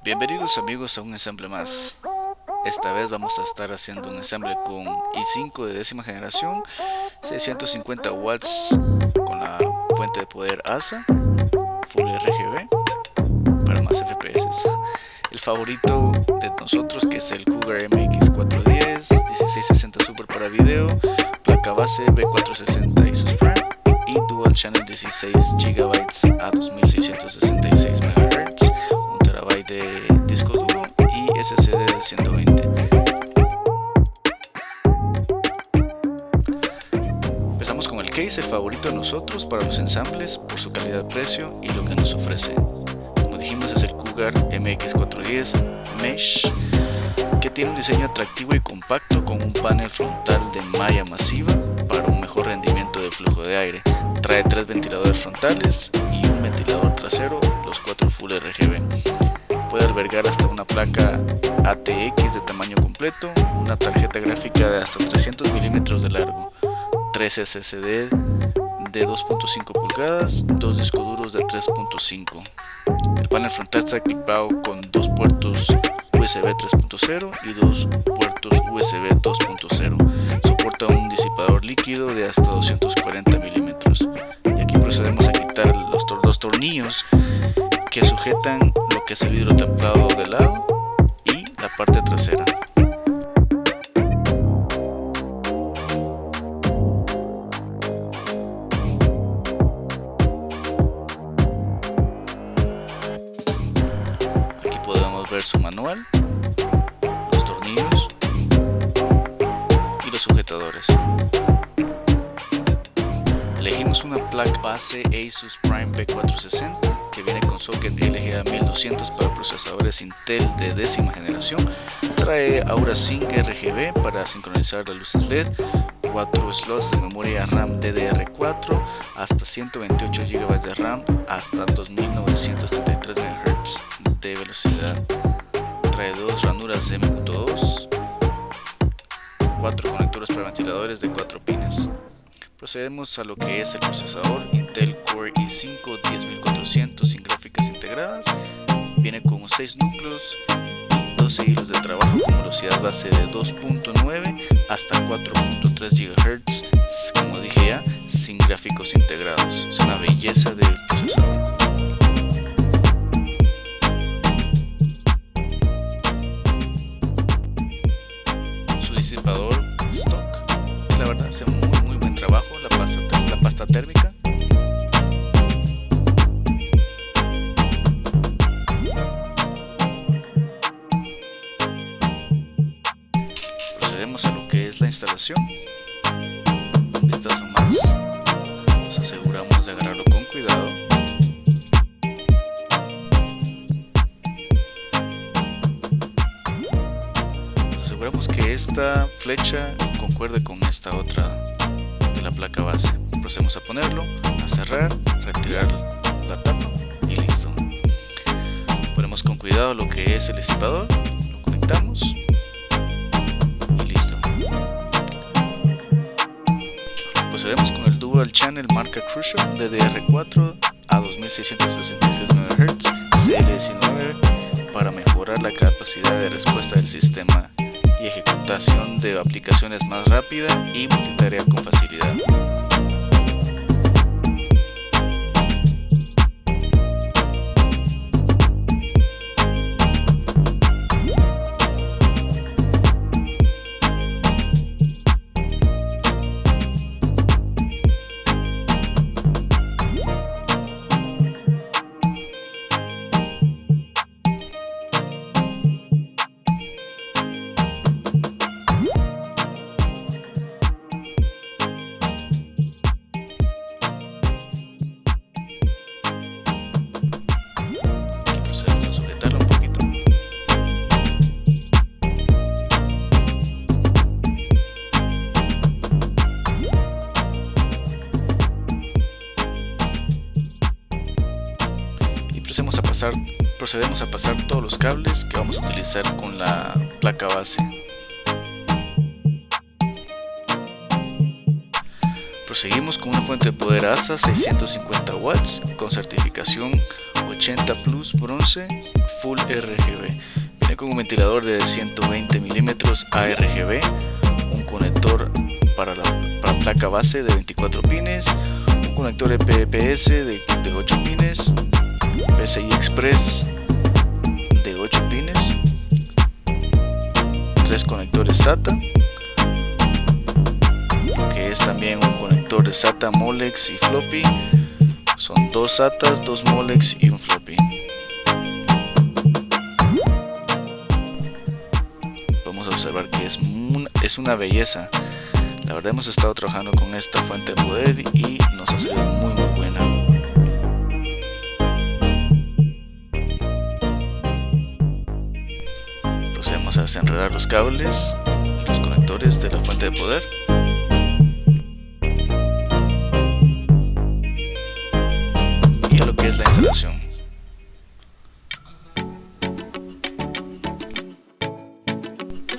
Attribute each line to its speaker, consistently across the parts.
Speaker 1: Bienvenidos amigos a un ensamble más. Esta vez vamos a estar haciendo un ensamble con i5 de décima generación, 650 watts con la fuente de poder ASA, Full RGB para más FPS. El favorito de nosotros, que es el Cougar MX410, 1660 Super para video, placa base B460 y sus Prime y Dual Channel 16 GB a 2666 MHz, 1 TB de disco duro y SSD de 120. Empezamos con el case, el favorito de nosotros para los ensambles por su calidad-precio y lo que nos ofrece. Como dijimos, es el Cougar MX410 Mesh, que tiene un diseño atractivo y compacto con un panel frontal de malla masiva para un mejor rendimiento del flujo de aire. Trae 3 ventiladores frontales y un ventilador trasero, los 4 Full RGB. Puede albergar hasta una placa ATX de tamaño completo, una tarjeta gráfica de hasta 300 milímetros de largo, 3 SSD de 2.5 pulgadas, 2 discos duros de 3.5. El panel frontal está equipado con 2 puertos USB 3.0 y 2 puertos USB 2.0. Soporta un disipador líquido de hasta 240 milímetros. Y aquí procedemos a quitar los dos tornillos que sujetan lo que es el vidrio templado de lado y la parte trasera. Aquí podemos ver su manual, los tornillos y los sujetadores. Elegimos una placa base Asus Prime B460 que viene con socket LGA 1200 para procesadores Intel de décima generación. Trae Aura Sync RGB para sincronizar las luces LED, 4 slots de memoria RAM DDR4, hasta 128 GB de RAM, hasta 2933 MHz de velocidad. Trae 2 ranuras M.2, 4 conectores para ventiladores de 4 pines. Procedemos a lo que es el procesador Intel Core i5 10400 sin gráficas integradas. Viene con 6 núcleos y 12 hilos de trabajo con velocidad base de 2.9 hasta 4.3 GHz, como dije ya, sin gráficos integrados. Es una belleza de procesador. Su disipador stock, la verdad, hace muy buen trabajo. La pasta térmica. Procedemos a lo que es la instalación. Un vistazo más. Nos aseguramos de agarrarlo con cuidado. Nos aseguramos que esta flecha concuerde con esta otra de la placa base. Procedemos a ponerlo, a cerrar, retirar la tapa y listo. Ponemos con cuidado lo que es el disipador, lo conectamos y listo. Procedemos con el Dual Channel marca Crucial DDR4 a 2666 MHz CL19 para mejorar la capacidad de respuesta del sistema y ejecutación de aplicaciones más rápida y multitarea con facilidad. Procedemos a pasar todos los cables que vamos a utilizar con la placa base. Proseguimos con una fuente de poder ASA 650 watts con certificación 80 Plus bronce Full RGB. Viene con un ventilador de 120 milímetros ARGB, un conector para placa base de 24 pines, un conector de PPS de 8 pines, PCI Express de 8 pines, 3 conectores SATA, que es también un conector de SATA, Molex y floppy. Son 2 SATAs, 2 Molex y un floppy. Vamos a observar que es una belleza. La verdad, hemos estado trabajando con esta fuente de poder y nos ha salido muy buena. Procedemos a desenredar los cables y los conectores de la fuente de poder. Y a lo que es la instalación.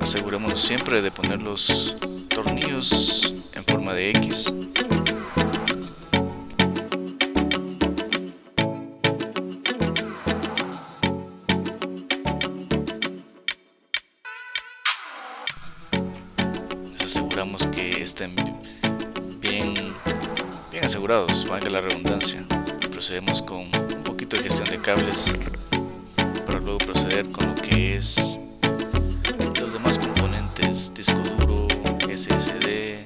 Speaker 1: Asegurémonos siempre de poner los tornillos en forma de X. Nos aseguramos que estén bien asegurados, valga la redundancia. Procedemos con un poquito de gestión de cables para luego proceder con lo que es los demás componentes: disco duro, SSD y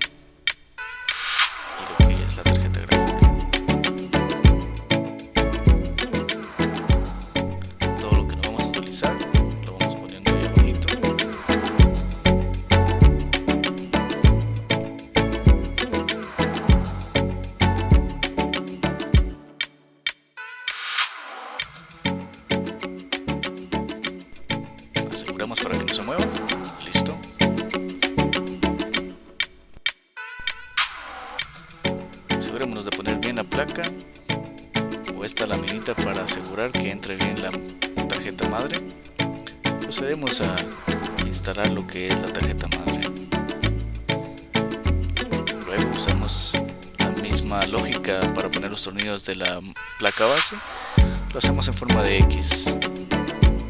Speaker 1: lo que es la tarjeta gráfica. Todo lo que no vamos a utilizar lo vamos poniendo ahí abajito. Aseguramos para que no se mueva. Listo. Asegurémonos de poner bien la placa o esta laminita para asegurar que entre bien la tarjeta madre. Procedemos a instalar lo que es la tarjeta madre. Luego usamos la misma lógica para poner los tornillos de la placa base. Lo hacemos en forma de X,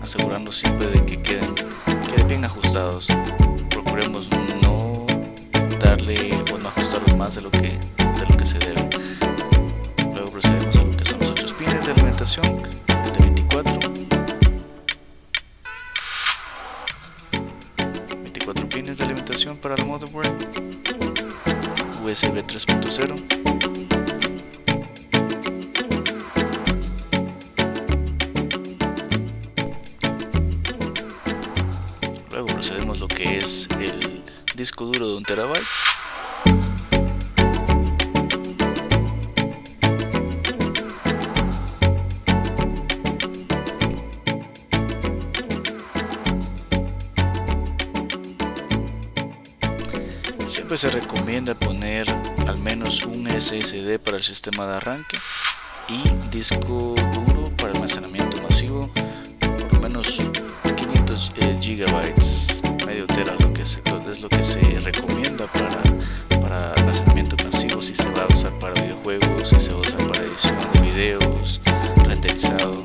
Speaker 1: asegurando siempre de que queden bien ajustados. Procuremos no darle o no ajustarlos más de lo que se debe. Luego procedemos a lo que son los 8 pines de alimentación de 24 pines de alimentación para el motherboard, USB 3.0. Luego procedemos lo que es el disco duro de 1 TB. Siempre se recomienda poner al menos un SSD para el sistema de arranque y disco duro para almacenamiento masivo, por lo menos 500 GB, medio tera, es lo que se recomienda para almacenamiento masivo, si se va a usar para videojuegos, si se va a usar para edición de videos, renderizado.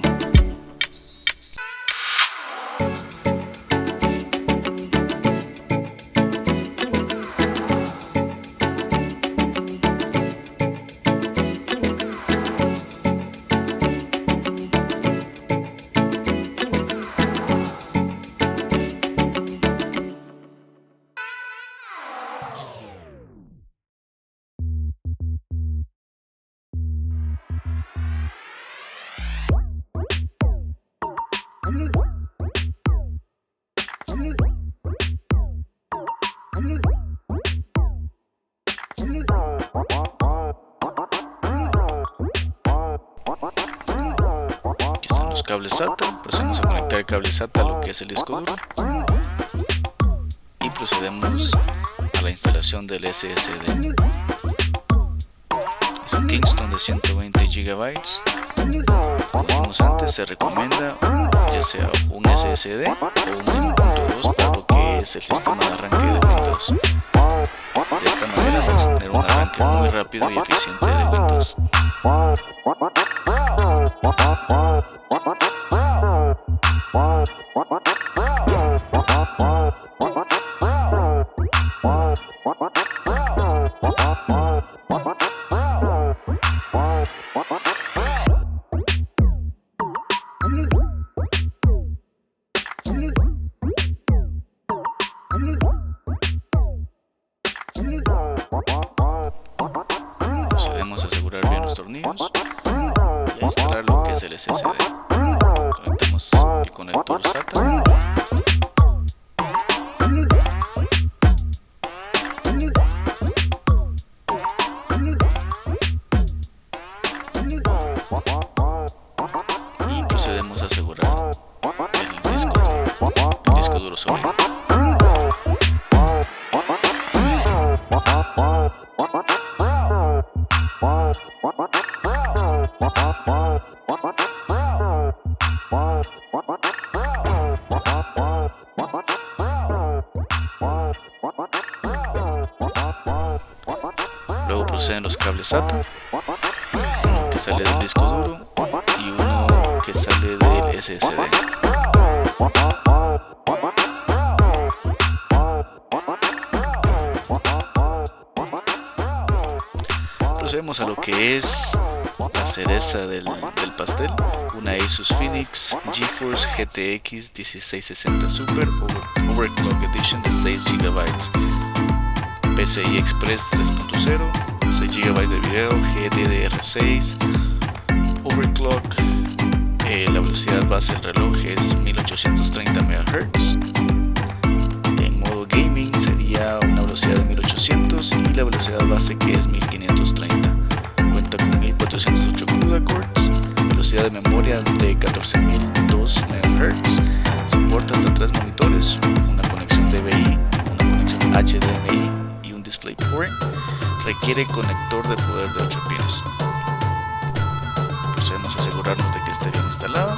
Speaker 1: Cables SATA, procedemos a conectar el cable SATA a lo que es el disco duro y procedemos a la instalación del SSD. Es un Kingston de 120 GB. Como dijimos antes, se recomienda ya sea un SSD o un M.2 para lo que es el sistema de arranque de Windows. De esta manera vamos a tener un arranque muy rápido y eficiente de Windows. Procedemos a asegurar bien los tornillos y a instalar lo que es el SSD. Conectamos el conector SATA. Y procedemos a asegurar el disco duro sólido. Luego proceden los cables SATA, uno que sale del disco duro y uno que sale del SSD. Procedemos a lo que es la cereza del pastel, una Asus Phoenix GeForce GTX 1660 Super Overclock Edition de 6 GB, PCI Express 3.0, 6 GB de video, GDDR6, Overclock, la velocidad base del reloj es 1830 MHz, en modo gaming sería una velocidad de 1800 y la velocidad base que es 1530, cuenta con 1408 CUDA cores, velocidad de memoria de 14002 MHz, soporta hasta 3 monitores, una conexión DVI, una conexión HDMI, DisplayPort, requiere conector de poder de 8 pines. Procedemos a asegurarnos de que esté bien instalada.